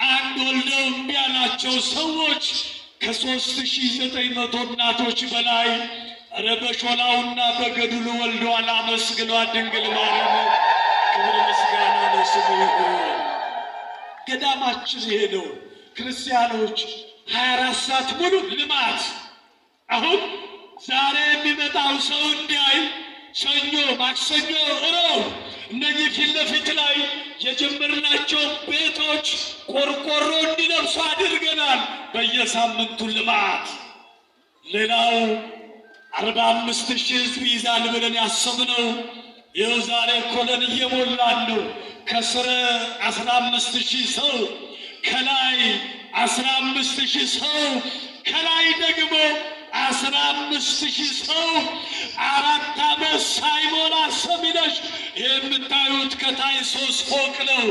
አንድ ወልደው እምቢ ያላቸው ሰዎች ከ3900 እናቶች በላይ ኧረ በሾላውና በገድሉ ወልደዋል። አመስግኗት ድንግል ማርያም። ክብር ምስጋና ለስሙ ይሁን። ገዳማችን ይሄ ነው። ክርስቲያኖች 24 ሰዓት ሙሉ ልማት። አሁን ዛሬ የሚመጣው ሰው እንዲያይ ሰኞ፣ ማክሰኞ፣ እሮብ እነዚህ ፊት ለፊት ላይ የጀመርናቸው ቤቶች ቆርቆሮ እንዲለብሱ አድርገናል። በየሳምንቱ ልማት። ሌላው 45,000 ሕዝብ ይዛል ብለን ያሰብነው ይኸው ዛሬ ኮለን እየሞላን ነው። ከስር 15,000 ሰው፣ ከላይ 15,000 ሰው፣ ከላይ ደግሞ 15,000 ሰው 4 ዓመት ሳይሞላ ሰሚነሽ የምታዩት ከታይ 3 ፎቅ ነው።